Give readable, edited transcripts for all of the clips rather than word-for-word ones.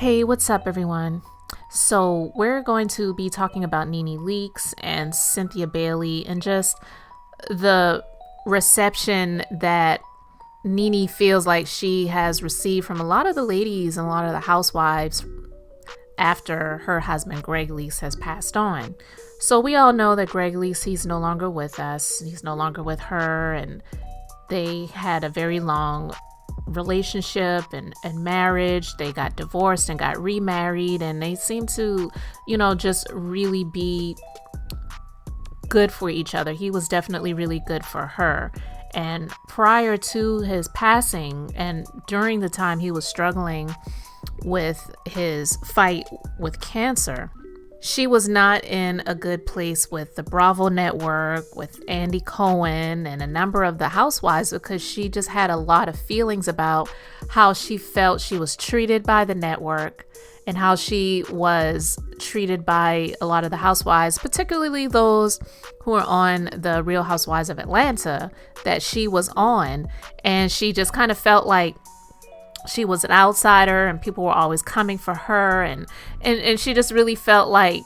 Hey, what's up, everyone? So, we're going to be talking about NeNe Leakes and Cynthia Bailey and just the reception that NeNe feels like she has received from a lot of the ladies and a lot of the housewives after her husband, Greg Leakes, has passed on. So, we all know that Greg Leakes, he's no longer with us, he's no longer with her, and they had a very long relationship and marriage. They got divorced and got remarried, and they seem to, just really be good for each other. He was definitely really good for her. And prior to his passing, and during the time he was struggling with his fight with cancer, she was not in a good place with the Bravo network, with Andy Cohen, and a number of the housewives, because she just had a lot of feelings about how she felt she was treated by the network and how she was treated by a lot of the housewives, particularly those who are on the Real Housewives of Atlanta that she was on. And she just kind of felt like she was an outsider and people were always coming for her, and she just really felt like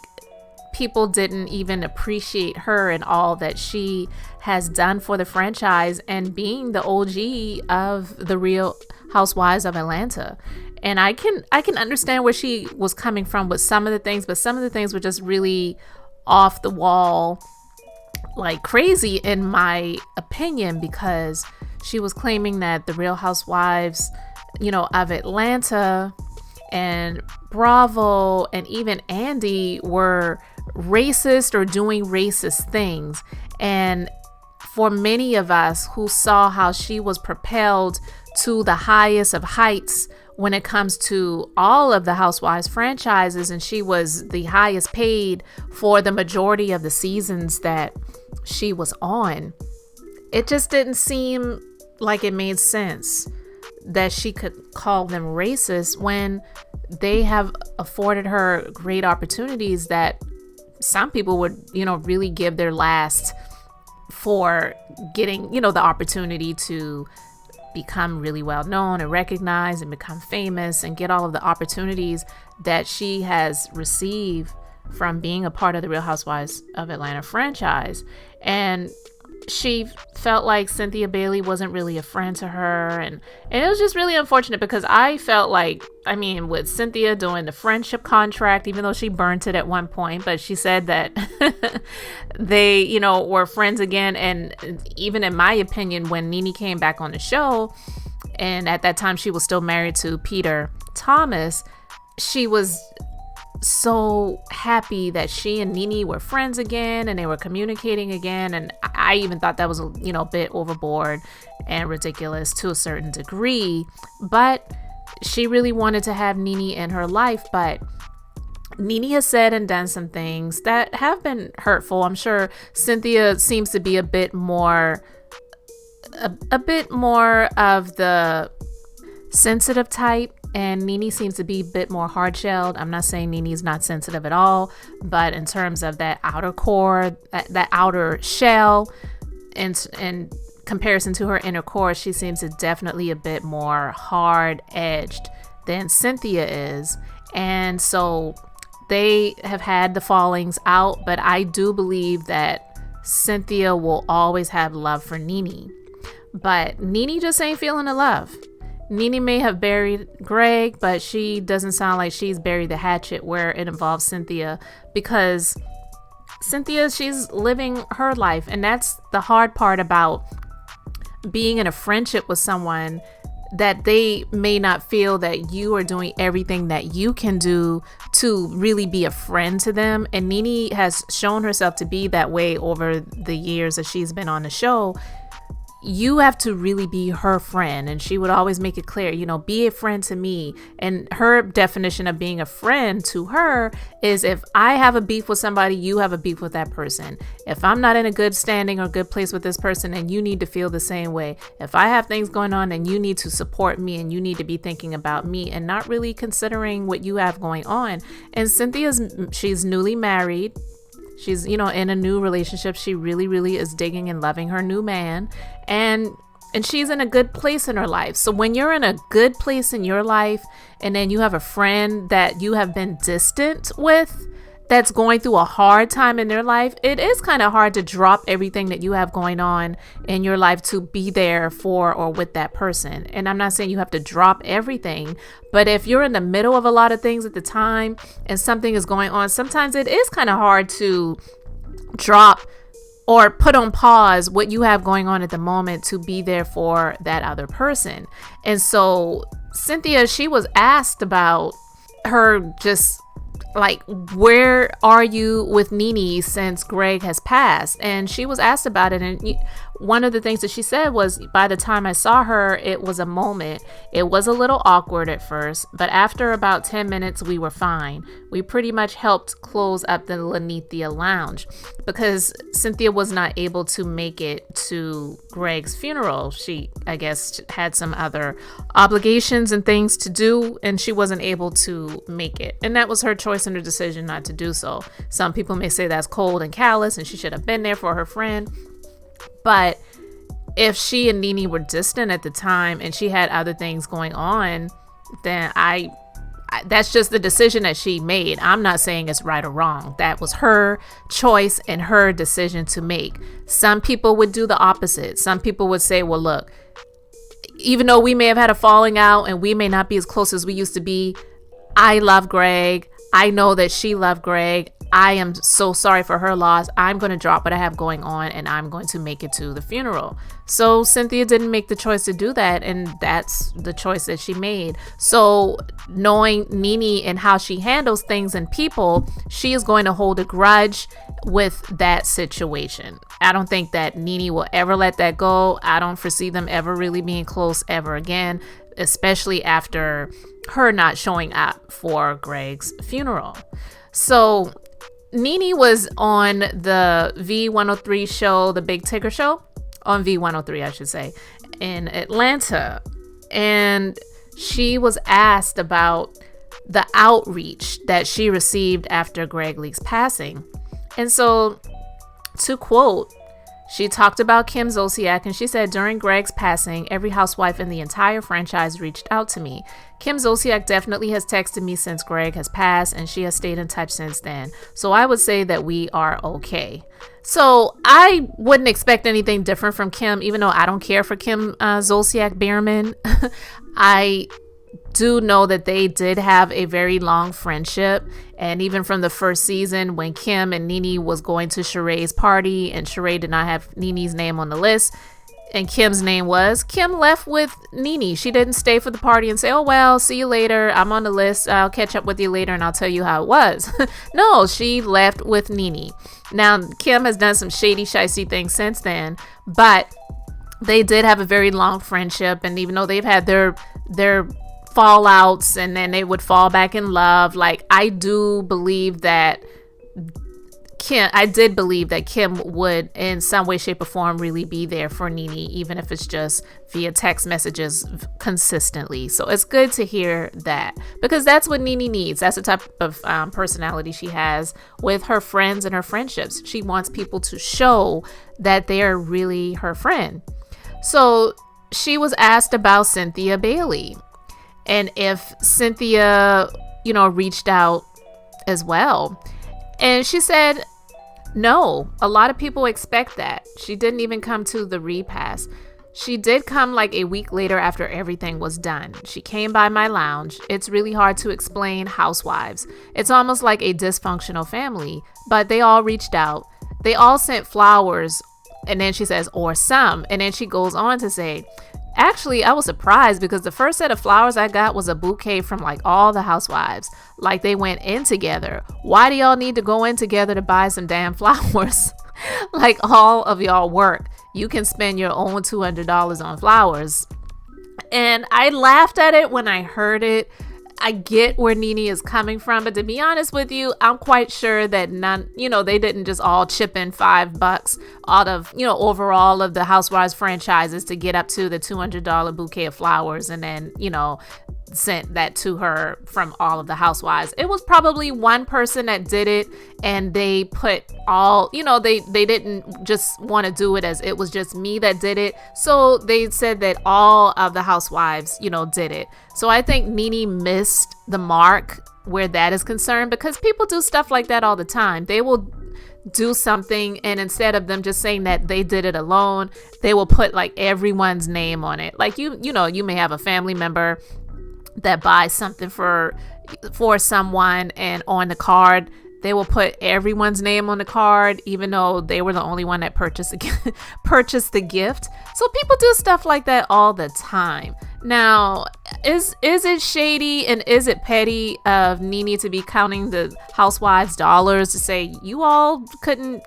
people didn't even appreciate her and all that she has done for the franchise and being the OG of the Real Housewives of Atlanta. And I can understand where she was coming from with some of the things, but some of the things were just really off the wall, like crazy in my opinion, because she was claiming that the Real Housewives of Atlanta and Bravo and even Andy were racist or doing racist things. And for many of us who saw how she was propelled to the highest of heights when it comes to all of the Housewives franchises, and she was the highest paid for the majority of the seasons that she was on, it just didn't seem like it made sense that she could call them racist when they have afforded her great opportunities that some people would, really give their last for getting, the opportunity to become really well known and recognized and become famous and get all of the opportunities that she has received from being a part of the Real Housewives of Atlanta franchise. And she felt like Cynthia Bailey wasn't really a friend to her, and it was just really unfortunate because I felt like, with Cynthia doing the friendship contract, even though she burnt it at one point, but she said that they, were friends again. And even in my opinion, when NeNe came back on the show, and at that time she was still married to Peter Thomas, she was so happy that she and NeNe were friends again and they were communicating again. And I even thought that was a bit overboard and ridiculous to a certain degree, but she really wanted to have NeNe in her life. But NeNe has said and done some things that have been hurtful. I'm sure Cynthia seems to be a bit more of the sensitive type, and NeNe seems to be a bit more hard-shelled. I'm not saying NeNe's not sensitive at all, but in terms of that outer core, that outer shell, and in comparison to her inner core, she seems to definitely a bit more hard-edged than Cynthia is. And so they have had the fallings out, but I do believe that Cynthia will always have love for NeNe. But NeNe just ain't feeling the love. NeNe may have buried Greg, but she doesn't sound like she's buried the hatchet where it involves Cynthia, because Cynthia, she's living her life. And that's the hard part about being in a friendship with someone, that they may not feel that you are doing everything that you can do to really be a friend to them. And NeNe has shown herself to be that way over the years that she's been on the show. You have to really be her friend. And she would always make it clear, be a friend to me. And her definition of being a friend to her is, if I have a beef with somebody, you have a beef with that person. If I'm not in a good standing or good place with this person, and you need to feel the same way. If I have things going on, then you need to support me, and you need to be thinking about me and not really considering what you have going on. And she's newly married. She's, in a new relationship. She really, really is digging and loving her new man. And and she's in a good place in her life. So when you're in a good place in your life and then you have a friend that you have been distant with that's going through a hard time in their life, it is kind of hard to drop everything that you have going on in your life to be there for or with that person. And I'm not saying you have to drop everything, but if you're in the middle of a lot of things at the time and something is going on, sometimes it is kind of hard to drop or put on pause what you have going on at the moment to be there for that other person. And so Cynthia, she was asked about her just like, where are you with NeNe since Gregg has passed? And she was asked about it. And one of the things that she said was, by the time I saw her, it was a moment. It was a little awkward at first, but after about 10 minutes, we were fine. We pretty much helped close up the Lanithia lounge because Cynthia was not able to make it to Gregg's funeral. She, I guess, had some other obligations and things to do, and she wasn't able to make it. And that was her choice and her decision not to do so. Some people may say that's cold and callous and she should have been there for her friend. But if she and NeNe were distant at the time and she had other things going on, then that's just the decision that she made. I'm not saying it's right or wrong. That was her choice and her decision to make. Some people would do the opposite. Some people would say, well, look, even though we may have had a falling out and we may not be as close as we used to be, I love Gregg. I know that she loved Gregg. I am so sorry for her loss. I'm going to drop what I have going on and I'm going to make it to the funeral. So Cynthia didn't make the choice to do that, and that's the choice that she made. So knowing NeNe and how she handles things and people, she is going to hold a grudge with that situation. I don't think that NeNe will ever let that go. I don't foresee them ever really being close ever again, especially after her not showing up for Gregg's funeral. So NeNe was on the V103 show, the Big Tigger show, on V103, I should say, in Atlanta. And she was asked about the outreach that she received after Gregg Leakes' passing. And so, to quote, she talked about Kim Zolciak, and she said, during Gregg's passing, every housewife in the entire franchise reached out to me. Kim Zolciak definitely has texted me since Gregg has passed, and she has stayed in touch since then. So I would say that we are okay. So I wouldn't expect anything different from Kim, even though I don't care for Kim Zolciak Biermann. I do know that they did have a very long friendship, and even from the first season when Kim and NeNe was going to Sheree's party and Sheree did not have NeNe's name on the list and Kim's name was, Kim left with NeNe. She didn't stay for the party and say, oh well, see you later, I'm on the list, I'll catch up with you later and I'll tell you how it was. No, she left with NeNe. Now Kim has done some shady shicey things since then, but they did have a very long friendship, and even though they've had their fallouts and then they would fall back in love, like I did believe that Kim would in some way, shape or form really be there for NeNe, even if it's just via text messages consistently. So it's good to hear that, because that's what NeNe needs. That's the type of personality she has with her friends and her friendships. She wants people to show that they are really her friend. So she was asked about Cynthia Bailey and if Cynthia, reached out as well. And she said, no, a lot of people expect that. She didn't even come to the repass. She did come like a week later after everything was done. She came by my lounge. It's really hard to explain housewives. It's almost like a dysfunctional family, but they all reached out. They all sent flowers. And then she says, or some. And then she goes on to say, actually, I was surprised because the first set of flowers I got was a bouquet from like all the housewives. Like they went in together. Why do y'all need to go in together to buy some damn flowers? Like all of y'all work. You can spend your own $200 on flowers. And I laughed at it when I heard it. I get where NeNe is coming from, but to be honest with you, I'm quite sure that they didn't just all chip in $5 out of, overall of the Housewives franchises to get up to the $200 bouquet of flowers and then, sent that to her from all of the housewives. It was probably one person that did it, and they put all, they didn't just want to do it as it was just me that did it. So they said that all of the housewives, did it. So I think NeNe missed the mark where that is concerned, because people do stuff like that all the time. They will do something, and instead of them just saying that they did it alone, they will put like everyone's name on it. Like you may have a family member that buys something for someone, and on the card they will put everyone's name on the card, even though they were the only one that purchased the gift. So people do stuff like that all the time. Now, is it shady and is it petty of NeNe to be counting the housewives' dollars to say you all couldn't,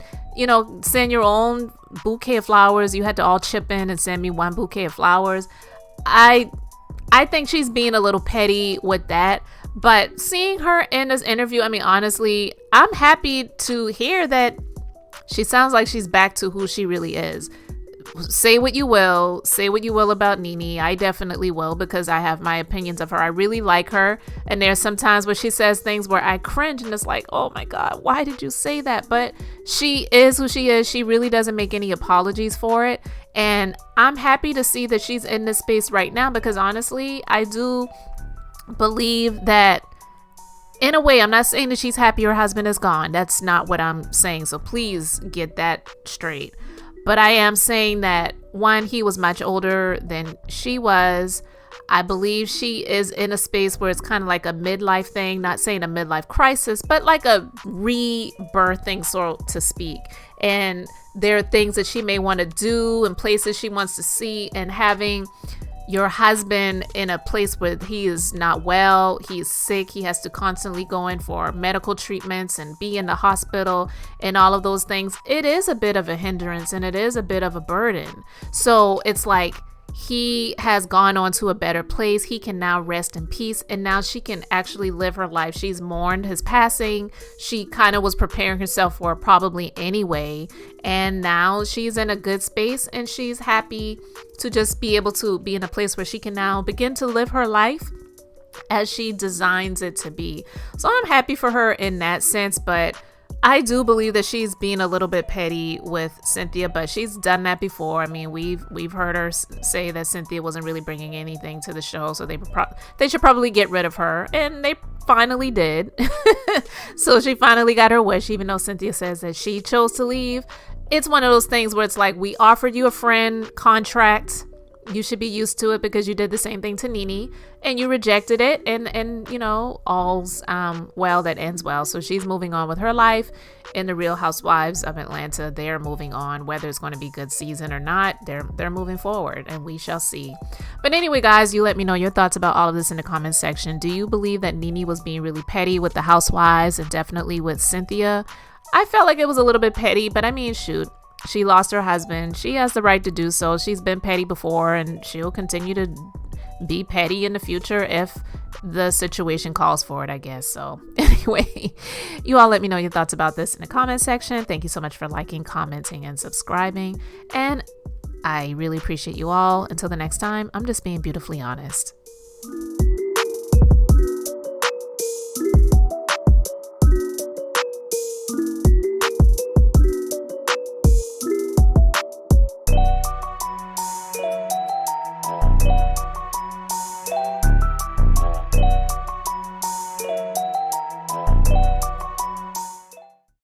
send your own bouquet of flowers? You had to all chip in and send me one bouquet of flowers. I think she's being a little petty with that. But seeing her in this interview, I mean, honestly, I'm happy to hear that she sounds like she's back to who she really is. Say what you will about NeNe. I definitely will, because I have my opinions of her. I really like her. And there's some times where she says things where I cringe and it's like, oh my God, why did you say that? But she is who she is. She really doesn't make any apologies for it. And I'm happy to see that she's in this space right now, because honestly, I do believe that, in a way, I'm not saying that she's happy her husband is gone. That's not what I'm saying. So please get that straight. But I am saying that, one, he was much older than she was. I believe she is in a space where it's kind of like a midlife thing, not saying a midlife crisis, but like a rebirthing, so to speak. And there are things that she may want to do and places she wants to see, and having your husband in a place where he is not well, he's sick, he has to constantly go in for medical treatments and be in the hospital and all of those things, it is a bit of a hindrance and it is a bit of a burden. So it's like he has gone on to a better place. He can now rest in peace, and now she can actually live her life. She's mourned his passing. She kind of was preparing herself for it probably anyway, and now she's in a good space, and she's happy to just be able to be in a place where she can now begin to live her life as she designs it to be. So I'm happy for her in that sense, but I do believe that she's being a little bit petty with Cynthia, but she's done that before. I mean, we've heard her say that Cynthia wasn't really bringing anything to the show, so they should probably get rid of her, and they finally did. So she finally got her wish, even though Cynthia says that she chose to leave. It's one of those things where it's like, we offered you a friend contract. You should be used to it, because you did the same thing to NeNe and you rejected it, and all's well that ends well. So she's moving on with her life. In the Real Housewives of Atlanta, they're moving on. Whether it's going to be good season or not, they're moving forward, and we shall see. But anyway, guys, you let me know your thoughts about all of this in the comments section. Do you believe that NeNe was being really petty with the housewives, and definitely with Cynthia? I felt like it was a little bit petty, but I mean, shoot. She lost her husband. She has the right to do so. She's been petty before, and she'll continue to be petty in the future if the situation calls for it, I guess. So anyway, you all let me know your thoughts about this in the comment section. Thank you so much for liking, commenting, and subscribing. And I really appreciate you all. Until the next time, I'm just being beautifully honest.